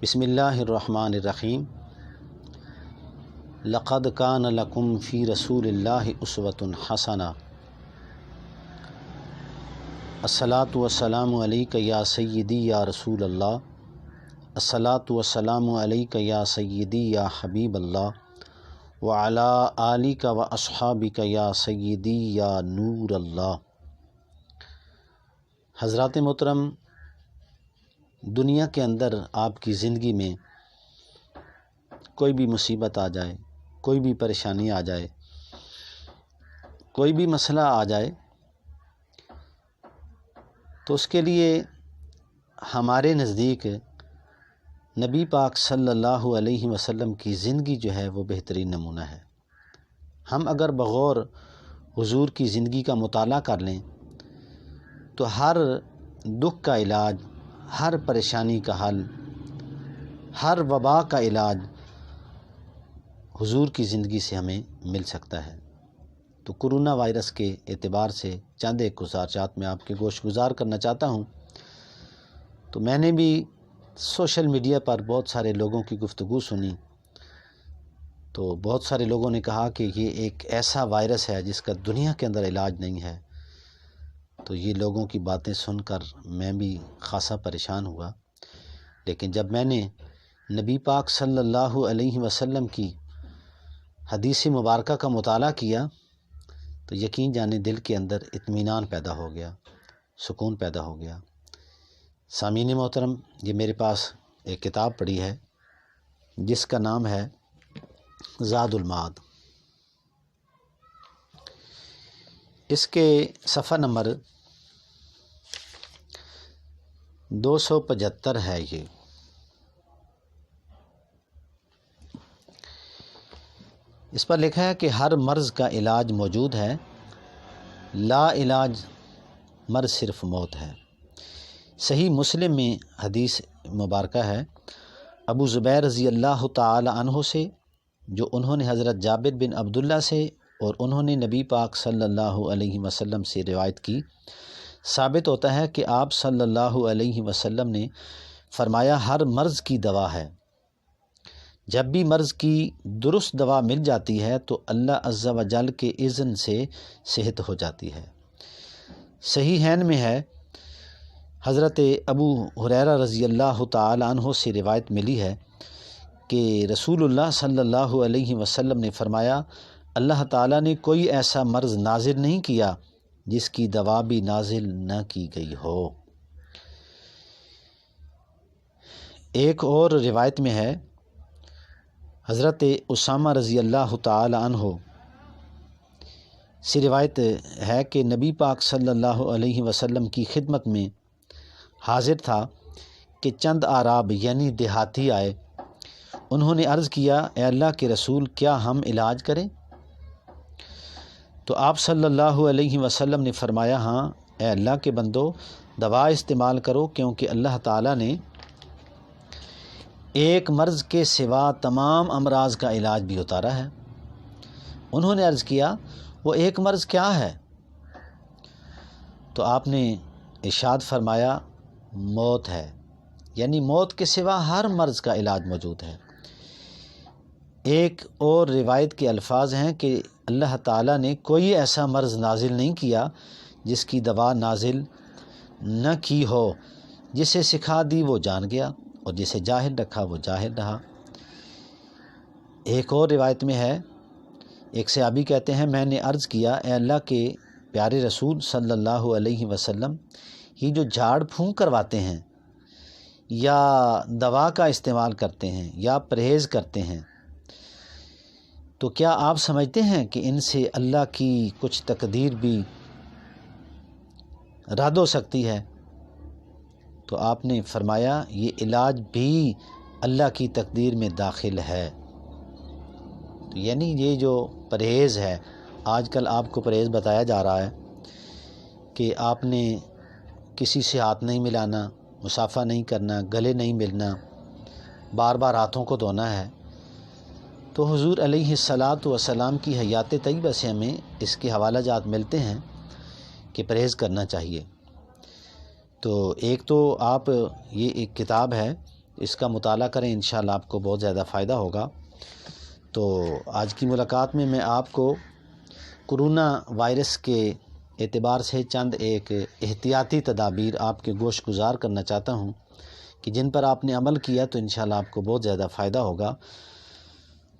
بسم اللہ الرحمن الرحیم۔ لقد کان لکم فی رسول اللہ اسوۃ حسنہ۔ الصلاۃ والسلام علیک یا سیدی یا رسول اللہ، الصلاۃ والسلام علیک یا سیدی یا حبیب اللہ، وعلی آلک و اصحابک یا سیدی یا نور اللہ۔ حضرات محترم، دنیا کے اندر آپ کی زندگی میں کوئی بھی مصیبت آ جائے، کوئی بھی پریشانی آ جائے، کوئی بھی مسئلہ آ جائے، تو اس کے لیے ہمارے نزدیک نبی پاک صلی اللہ علیہ وسلم کی زندگی جو ہے وہ بہترین نمونہ ہے۔ ہم اگر بغور حضور کی زندگی کا مطالعہ کر لیں تو ہر دکھ کا علاج، ہر پریشانی کا حل، ہر وبا کا علاج حضور کی زندگی سے ہمیں مل سکتا ہے۔ تو کرونا وائرس کے اعتبار سے چند ایک گزارشات میں آپ کے گوش گزار کرنا چاہتا ہوں۔ تو میں نے بھی سوشل میڈیا پر بہت سارے لوگوں کی گفتگو سنی، تو بہت سارے لوگوں نے کہا کہ یہ ایک ایسا وائرس ہے جس کا دنیا کے اندر علاج نہیں ہے۔ تو یہ لوگوں کی باتیں سن کر میں بھی خاصا پریشان ہوا، لیکن جب میں نے نبی پاک صلی اللہ علیہ وسلم کی حدیث مبارکہ کا مطالعہ کیا تو یقین جانے دل کے اندر اطمینان پیدا ہو گیا، سکون پیدا ہو گیا۔ سامعین محترم، یہ میرے پاس ایک کتاب پڑھی ہے جس کا نام ہے زاد المعاد۔ اس کے صفحہ نمبر 275 ہے۔ یہ اس پر لکھا ہے کہ ہر مرض کا علاج موجود ہے، لا علاج مرض صرف موت ہے۔ صحیح مسلم میں حدیث مبارکہ ہے ابو زبیر رضی اللہ تعالی عنہ سے، جو انہوں نے حضرت جابر بن عبداللہ سے اور انہوں نے نبی پاک صلی اللہ علیہ وسلم سے روایت کی۔ ثابت ہوتا ہے کہ آپ صلی اللہ علیہ وسلم نے فرمایا ہر مرض کی دوا ہے۔ جب بھی مرض کی درست دوا مل جاتی ہے تو اللہ عز و جل کے اذن سے صحت ہو جاتی ہے۔ صحیحین میں ہے، حضرت ابو ہریرہ رضی اللہ تعالی عنہ سے روایت ملی ہے کہ رسول اللہ صلی اللہ علیہ وسلم نے فرمایا اللہ تعالیٰ نے کوئی ایسا مرض نازل نہیں کیا جس کی دوا بھی نازل نہ کی گئی ہو۔ ایک اور روایت میں ہے، حضرت اسامہ رضی اللہ تعالی عنہ سے روایت ہے کہ نبی پاک صلی اللہ علیہ وسلم کی خدمت میں حاضر تھا کہ چند اعراب یعنی دیہاتی آئے۔ انہوں نے عرض کیا اے اللہ کے رسول، کیا ہم علاج کریں؟ تو آپ صلی اللہ علیہ وسلم نے فرمایا ہاں اے اللہ کے بندو، دوا استعمال کرو، کیونکہ اللہ تعالیٰ نے ایک مرض کے سوا تمام امراض کا علاج بھی اتارا ہے۔ انہوں نے عرض کیا وہ ایک مرض کیا ہے؟ تو آپ نے ارشاد فرمایا موت ہے، یعنی موت کے سوا ہر مرض کا علاج موجود ہے۔ ایک اور روایت کے الفاظ ہیں کہ اللہ تعالیٰ نے کوئی ایسا مرض نازل نہیں کیا جس کی دوا نازل نہ کی ہو، جسے سکھا دی وہ جان گیا اور جسے جاہل رکھا وہ جاہل رہا۔ ایک اور روایت میں ہے، ایک صحابی کہتے ہیں میں نے عرض کیا اے اللہ کے پیارے رسول صلی اللہ علیہ وسلم، یہ جو جھاڑ پھونک کرواتے ہیں یا دوا کا استعمال کرتے ہیں یا پرہیز کرتے ہیں، تو کیا آپ سمجھتے ہیں کہ ان سے اللہ کی کچھ تقدیر بھی رد ہو سکتی ہے؟ تو آپ نے فرمایا یہ علاج بھی اللہ کی تقدیر میں داخل ہے۔ تو یعنی یہ جو پرہیز ہے، آج کل آپ کو پرہیز بتایا جا رہا ہے کہ آپ نے کسی سے ہاتھ نہیں ملانا، مصافحہ نہیں کرنا، گلے نہیں ملنا، بار بار ہاتھوں کو دھونا ہے۔ تو حضور علیہ الصلاۃ والسلام کی حیات طیبہ سے ہمیں اس کے حوالہ جات ملتے ہیں کہ پرہیز کرنا چاہیے۔ تو ایک تو آپ یہ ایک کتاب ہے اس کا مطالعہ کریں، انشاءاللہ آپ کو بہت زیادہ فائدہ ہوگا۔ تو آج کی ملاقات میں آپ کو کرونا وائرس کے اعتبار سے چند ایک احتیاطی تدابیر آپ کے گوش گزار کرنا چاہتا ہوں کہ جن پر آپ نے عمل کیا تو انشاءاللہ آپ کو بہت زیادہ فائدہ ہوگا۔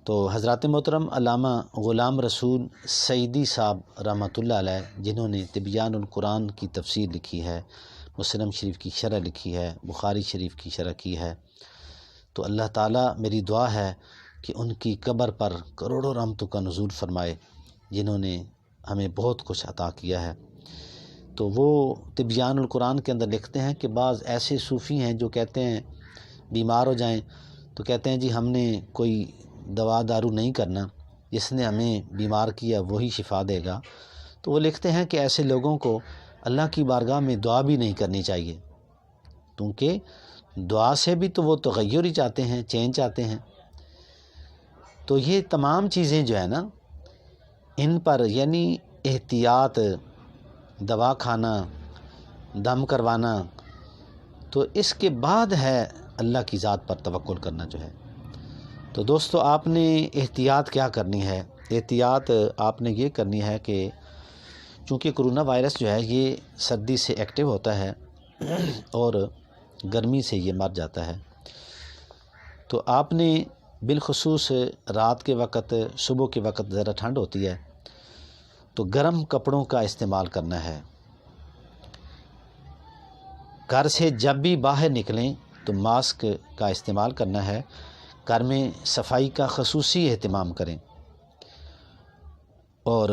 تو حضرات محترم علامہ غلام رسول سعیدی صاحب رحمۃ اللہ علیہ، جنہوں نے تبیان القرآن کی تفسیر لکھی ہے، مسلم شریف کی شرح لکھی ہے، بخاری شریف کی شرح کی ہے، تو اللہ تعالیٰ میری دعا ہے کہ ان کی قبر پر کروڑوں رحمتوں کا نزول فرمائے، جنہوں نے ہمیں بہت کچھ عطا کیا ہے۔ تو وہ تبیان القرآن کے اندر لکھتے ہیں کہ بعض ایسے صوفی ہیں جو کہتے ہیں بیمار ہو جائیں تو کہتے ہیں جی ہم نے کوئی دوا دارو نہیں کرنا، جس نے ہمیں بیمار کیا وہی شفا دے گا۔ تو وہ لکھتے ہیں کہ ایسے لوگوں کو اللہ کی بارگاہ میں دعا بھی نہیں کرنی چاہیے، کیونکہ دعا سے بھی تو وہ تغیر ہی چاہتے ہیں، چینج چاہتے ہیں۔ تو یہ تمام چیزیں جو ہے نا، ان پر یعنی احتیاط، دوا کھانا، دم کروانا، تو اس کے بعد ہے اللہ کی ذات پر توکل کرنا جو ہے۔ تو دوستو آپ نے احتیاط کیا کرنی ہے؟ احتیاط آپ نے یہ کرنی ہے کہ چونکہ کرونا وائرس جو ہے یہ سردی سے ایکٹیو ہوتا ہے اور گرمی سے یہ مر جاتا ہے، تو آپ نے بالخصوص رات کے وقت، صبح کے وقت ذرا ٹھنڈ ہوتی ہے تو گرم کپڑوں کا استعمال کرنا ہے۔ گھر سے جب بھی باہر نکلیں تو ماسک کا استعمال کرنا ہے۔ گھر میں صفائی کا خصوصی اہتمام کریں، اور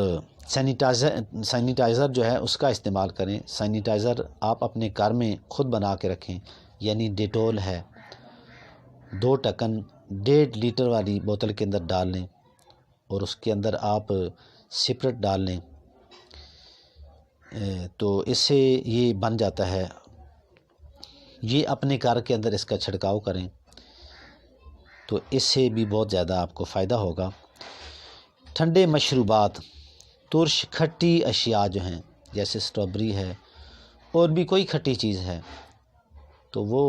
سینیٹائزر جو ہے اس کا استعمال کریں۔ سینیٹائزر آپ اپنے گھر میں خود بنا کے رکھیں، یعنی ڈیٹول ہے، 2 ڈھکن 1.5 لیٹر والی بوتل کے اندر ڈال لیں اور اس کے اندر آپ سپرٹ ڈال لیں، تو اس سے یہ بن جاتا ہے۔ یہ اپنے گھر کے اندر اس کا چھڑکاؤ کریں تو اس سے بھی بہت زیادہ آپ کو فائدہ ہوگا۔ ٹھنڈے مشروبات، ترش کھٹی اشیاء جو ہیں جیسے سٹرابری ہے اور بھی کوئی کھٹی چیز ہے تو وہ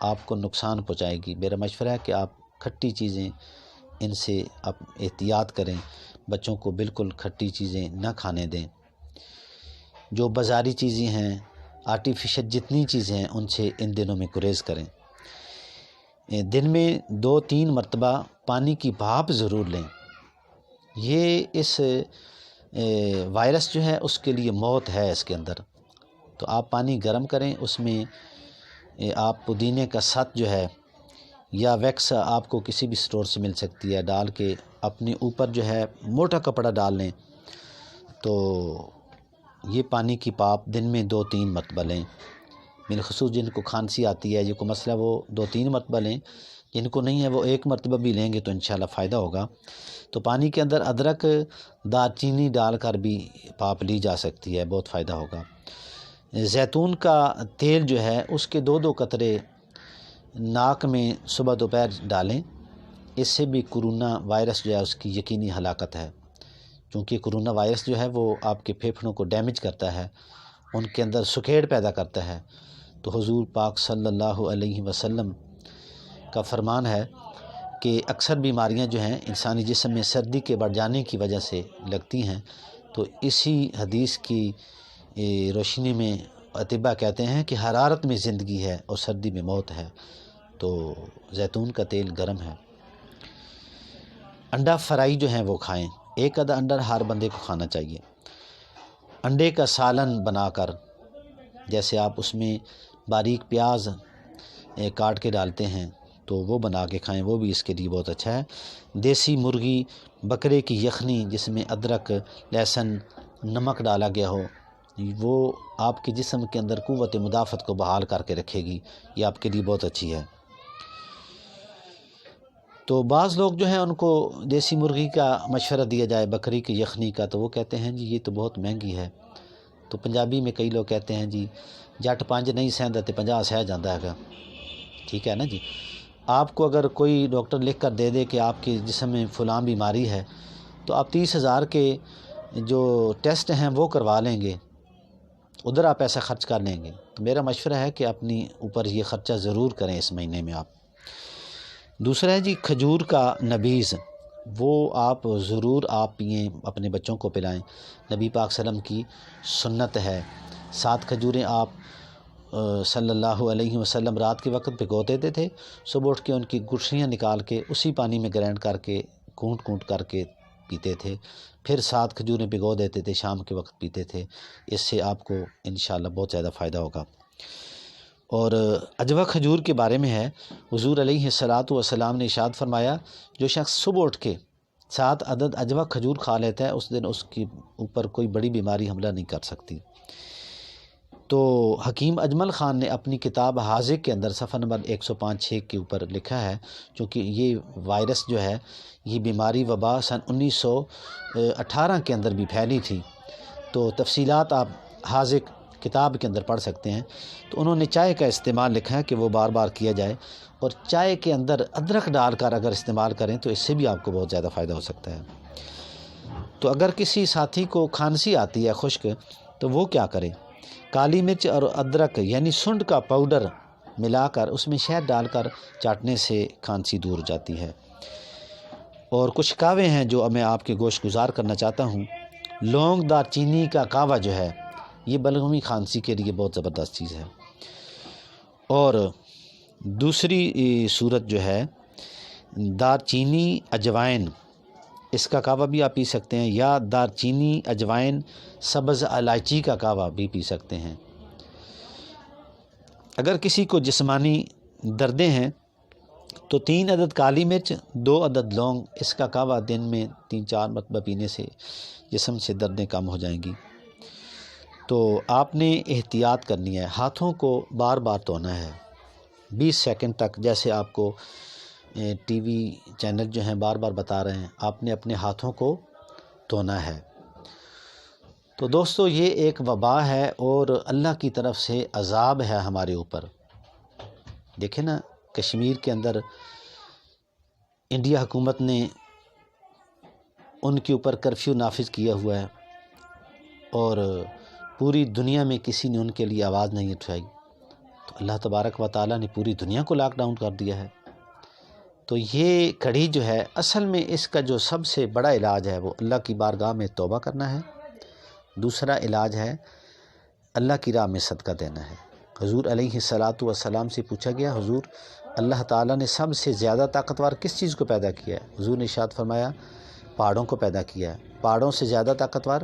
آپ کو نقصان پہنچائے گی۔ میرا مشورہ ہے کہ آپ کھٹی چیزیں ان سے آپ احتیاط کریں، بچوں کو بالکل کھٹی چیزیں نہ کھانے دیں۔ جو بازاری چیزیں ہیں، آرٹیفیشل جتنی چیزیں ہیں، ان سے ان دنوں میں گریز کریں۔ دن میں 2-3 مرتبہ پانی کی بھاپ ضرور لیں۔ یہ اس وائرس جو ہے اس کے لیے موت ہے اس کے اندر، تو آپ پانی گرم کریں، اس میں آپ پودینے کا ست جو ہے یا ویکس آپ کو کسی بھی سٹور سے مل سکتی ہے، ڈال کے اپنے اوپر جو ہے موٹا کپڑا ڈال لیں، تو یہ پانی کی پاپ دن میں 2-3 مرتبہ لیں۔ بالخصوص جن کو کھانسی آتی ہے، یہ کوئی مسئلہ، وہ 2-3 مرتبہ لیں، جن کو نہیں ہے وہ 1 مرتبہ بھی لیں گے تو انشاءاللہ فائدہ ہوگا۔ تو پانی کے اندر ادرک، دار چینی ڈال کر بھی پاپ لی جا سکتی ہے، بہت فائدہ ہوگا۔ زیتون کا تیل جو ہے اس کے 2 قطرے ناک میں صبح دوپہر ڈالیں، اس سے بھی کرونا وائرس جو ہے اس کی یقینی ہلاکت ہے، کیونکہ کرونا وائرس جو ہے وہ آپ کے پھیپھڑوں کو ڈیمیج کرتا ہے، ان کے اندر سکیڑ پیدا کرتا ہے۔ تو حضور پاک صلی اللہ علیہ وسلم کا فرمان ہے کہ اکثر بیماریاں جو ہیں انسانی جسم میں سردی کے بڑھ جانے کی وجہ سے لگتی ہیں، تو اسی حدیث کی روشنی میں اطباء کہتے ہیں کہ حرارت میں زندگی ہے اور سردی میں موت ہے، تو زیتون کا تیل گرم ہے۔ انڈا فرائی جو ہیں وہ کھائیں، 1 عدد انڈا ہر بندے کو کھانا چاہیے۔ انڈے کا سالن بنا کر، جیسے آپ اس میں باریک پیاز کاٹ کے ڈالتے ہیں تو وہ بنا کے کھائیں، وہ بھی اس کے لیے بہت اچھا ہے۔ دیسی مرغی، بکرے کی یخنی جس میں ادرک، لہسن، نمک ڈالا گیا ہو، وہ آپ کے جسم کے اندر قوت مدافعت کو بحال کر کے رکھے گی، یہ آپ کے لیے بہت اچھی ہے۔ تو بعض لوگ جو ہیں ان کو دیسی مرغی کا مشورہ دیا جائے، بکری کی یخنی کا، تو وہ کہتے ہیں جی یہ تو بہت مہنگی ہے۔ تو پنجابی میں کئی لوگ کہتے ہیں جی جٹ 5 نہیں سہندا تے 50 سہ جاندہ ہے گا، ٹھیک ہے نا جی۔ آپ کو اگر کوئی ڈاکٹر لکھ کر دے دے کہ آپ کے جسم میں فلاں بیماری ہے تو آپ 30,000 کے جو ٹیسٹ ہیں وہ کروا لیں گے، ادھر آپ پیسہ خرچ کر لیں گے۔ تو میرا مشورہ ہے کہ اپنی اوپر یہ خرچہ ضرور کریں اس مہینے میں آپ۔ دوسرا ہے جی کھجور کا نبیذ، وہ آپ ضرور آپ پئیں، اپنے بچوں کو پلائیں، نبی پاک صلی اللہ علیہ وسلم کی سنت ہے۔ 7 کھجوریں آپ صلی اللہ علیہ وسلم رات کے وقت بھگو دیتے تھے، صبح اٹھ کے ان کی گٹھلیاں نکال کے اسی پانی میں گرینڈ کر کے کونٹ کر کے پیتے تھے، پھر 7 کھجوریں بھگو دیتے تھے، شام کے وقت پیتے تھے۔ اس سے آپ کو انشاءاللہ بہت زیادہ فائدہ ہوگا۔ اور عجوہ کھجور کے بارے میں ہے، حضور علیہ الصلاۃ والسلام نے ارشاد فرمایا، جو شخص صبح اٹھ کے 7 عدد عجوہ کھجور کھا لیتا ہے، اس دن اس کی اوپر کوئی بڑی بیماری حملہ نہیں کر سکتی۔ تو حکیم اجمل خان نے اپنی کتاب حاذق کے اندر صفحہ نمبر 105-6 کے اوپر لکھا ہے، چونکہ یہ وائرس جو ہے، یہ بیماری وبا سن 1918 کے اندر بھی پھیلی تھی، تو تفصیلات آپ حاذق کتاب کے اندر پڑھ سکتے ہیں۔ تو انہوں نے چائے کا استعمال لکھا ہے کہ وہ بار بار کیا جائے، اور چائے کے اندر ادرک ڈال کر اگر استعمال کریں تو اس سے بھی آپ کو بہت زیادہ فائدہ ہو سکتا ہے۔ تو اگر کسی ساتھی کو کھانسی آتی ہے خشک، تو وہ کیا کرے؟ کالی مرچ اور ادرک یعنی سنڈ کا پاؤڈر ملا کر اس میں شہد ڈال کر چاٹنے سے کھانسی دور جاتی ہے۔ اور کچھ کہوے ہیں جو میں آپ کے گوش گزار کرنا چاہتا ہوں۔ لونگ دار چینی کا کہوہ جو ہے، یہ بلغمی کھانسی کے لیے بہت زبردست چیز ہے۔ اور دوسری صورت جو ہے دار چینی اجوائن، اس کا کہوہ بھی آپ پی سکتے ہیں، یا دار چینی اجوائن سبز الائچی کا کہوہ بھی پی سکتے ہیں۔ اگر کسی کو جسمانی دردیں ہیں تو 3 عدد کالی مرچ، 2 عدد لونگ، اس کا کہوہ دن میں 3-4 مرتبہ پینے سے جسم سے دردیں کم ہو جائیں گی۔ تو آپ نے احتیاط کرنی ہے، ہاتھوں کو بار بار دھونا ہے 20 سیکنڈ تک، جیسے آپ کو ٹی وی چینل جو ہیں بار بار بتا رہے ہیں، آپ نے اپنے ہاتھوں کو دھونا ہے۔ تو دوستو یہ ایک وبا ہے اور اللہ کی طرف سے عذاب ہے ہمارے اوپر۔ دیکھیں نا، کشمیر کے اندر انڈیا حکومت نے ان کے اوپر کرفیو نافذ کیا ہوا ہے، اور پوری دنیا میں کسی نے ان کے لیے آواز نہیں اٹھائی، تو اللہ تبارک و تعالیٰ نے پوری دنیا کو لاک ڈاؤن کر دیا ہے۔ تو یہ کڑی جو ہے، اصل میں اس کا جو سب سے بڑا علاج ہے وہ اللہ کی بارگاہ میں توبہ کرنا ہے۔ دوسرا علاج ہے اللہ کی راہ میں صدقہ دینا ہے۔ حضور علیہ الصلاۃ والسلام سے پوچھا گیا، حضور اللہ تعالیٰ نے سب سے زیادہ طاقتور کس چیز کو پیدا کیا ہے؟ حضور نے ارشاد فرمایا پہاڑوں کو پیدا کیا ہے۔ پہاڑوں سے زیادہ طاقتور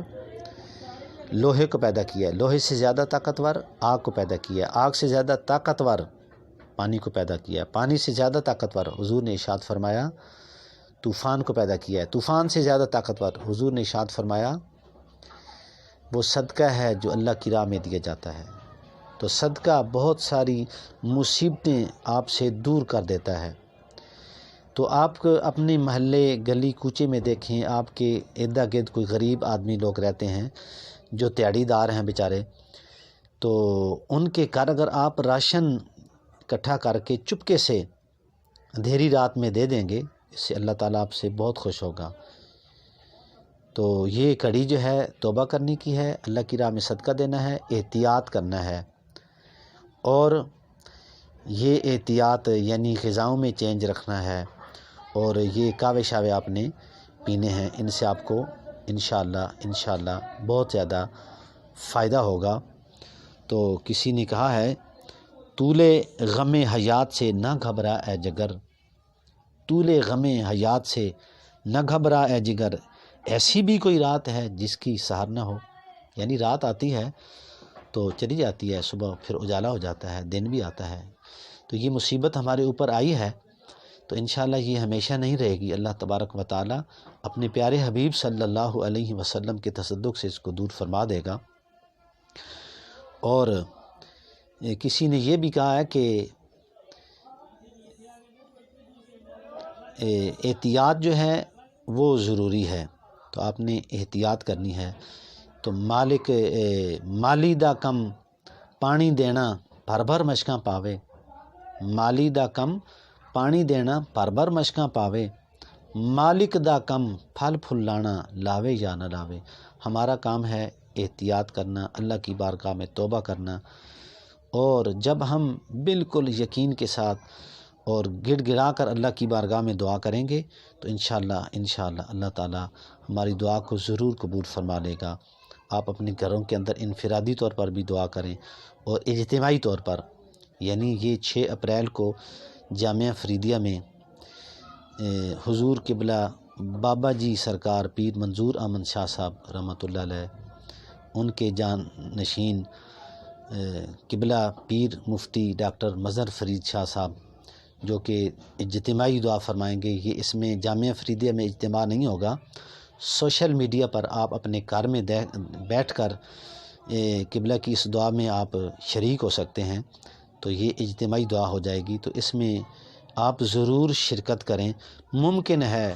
لوہے کو پیدا کیا ہے، لوہے سے زیادہ طاقتور آگ کو پیدا کیا ہے، آگ سے زیادہ طاقتور پانی کو پیدا کیا ہے، پانی سے زیادہ طاقتور حضور نے ارشاد فرمایا طوفان کو پیدا کیا ہے، طوفان سے زیادہ طاقتور حضور نے ارشاد فرمایا وہ صدقہ ہے جو اللہ کی راہ میں دیا جاتا ہے۔ تو صدقہ بہت ساری مصیبتیں آپ سے دور کر دیتا ہے۔ تو آپ اپنے محلے گلی کوچے میں دیکھیں، آپ کے ارد گرد کوئی غریب آدمی لوگ رہتے ہیں جو دیہڑی دار ہیں بیچارے، تو ان کے گھر اگر آپ راشن اکٹھا کر کے چپکے سے اندھیری رات میں دے دیں گے، اس سے اللہ تعالیٰ آپ سے بہت خوش ہوگا۔ تو یہ کڑی جو ہے توبہ کرنے کی ہے، اللہ کی راہ میں صدقہ دینا ہے، احتیاط کرنا ہے، اور یہ احتیاط یعنی غذاؤں میں چینج رکھنا ہے، اور یہ کعوے شاوے آپ نے پینے ہیں، ان سے آپ کو انشاءاللہ بہت زیادہ فائدہ ہوگا۔ تو کسی نے کہا ہے طول غم حیات سے نہ گھبرا اے جگر، طول غم حیات سے نہ گھبرا اے جگر، ایسی بھی کوئی رات ہے جس کی سحر نہ ہو۔ یعنی رات آتی ہے تو چلی جاتی ہے، صبح پھر اجالا ہو جاتا ہے، دن بھی آتا ہے۔ تو یہ مصیبت ہمارے اوپر آئی ہے تو انشاءاللہ یہ ہمیشہ نہیں رہے گی۔ اللہ تبارک و تعالیٰ اپنے پیارے حبیب صلی اللہ علیہ وسلم کے تصدق سے اس کو دور فرما دے گا۔ اور کسی نے یہ بھی کہا ہے کہ احتیاط جو ہے وہ ضروری ہے، تو آپ نے احتیاط کرنی ہے۔ تو مالی دا کم پانی دینا بھر بھر مشکاں پاوے، مالی دا کم پانی دینا بھر بھر مشکاں پاوے، مالک دا کم پھل پھل لانا لاوے یا نہ لاوے۔ ہمارا کام ہے احتیاط کرنا، اللہ کی بارگاہ میں توبہ کرنا، اور جب ہم بالکل یقین کے ساتھ اور گڑ گڑا کر اللہ کی بارگاہ میں دعا کریں گے تو انشاءاللہ اللہ تعالیٰ ہماری دعا کو ضرور قبول فرما لے گا۔ آپ اپنے گھروں کے اندر انفرادی طور پر بھی دعا کریں اور اجتماعی طور پر، یعنی یہ 6 اپریل کو جامعہ فریدیہ میں حضور قبلہ بابا جی سرکار پیر منظور احمد شاہ صاحب رحمۃ اللہ علیہ، ان کے جانشین قبلہ پیر مفتی ڈاکٹر مظہر فرید شاہ صاحب جو کہ اجتماعی دعا فرمائیں گے۔ یہ اس میں جامعہ فریدیہ میں اجتماع نہیں ہوگا، سوشل میڈیا پر آپ اپنے گھر میں بیٹھ کر قبلہ کی اس دعا میں آپ شریک ہو سکتے ہیں، تو یہ اجتماعی دعا ہو جائے گی، تو اس میں آپ ضرور شرکت کریں۔ ممکن ہے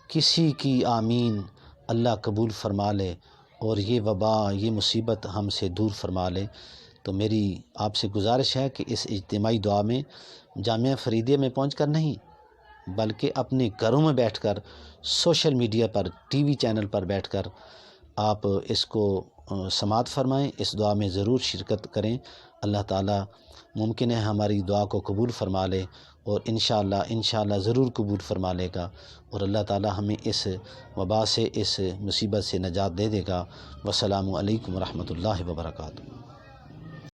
کسی کی آمین اللہ قبول فرما لے اور یہ وبا، یہ مصیبت ہم سے دور فرما لے۔ تو میری آپ سے گزارش ہے کہ اس اجتماعی دعا میں جامعہ فریدیہ میں پہنچ کر نہیں، بلکہ اپنے گھروں میں بیٹھ کر، سوشل میڈیا پر، ٹی وی چینل پر بیٹھ کر آپ اس کو سماعت فرمائیں، اس دعا میں ضرور شرکت کریں۔ اللہ تعالیٰ ممکن ہے ہماری دعا کو قبول فرما لے، اور انشاءاللہ ضرور قبول فرما لے گا، اور اللہ تعالیٰ ہمیں اس وبا سے، اس مصیبت سے نجات دے دے گا۔ والسلام علیکم ورحمۃ اللہ وبرکاتہ۔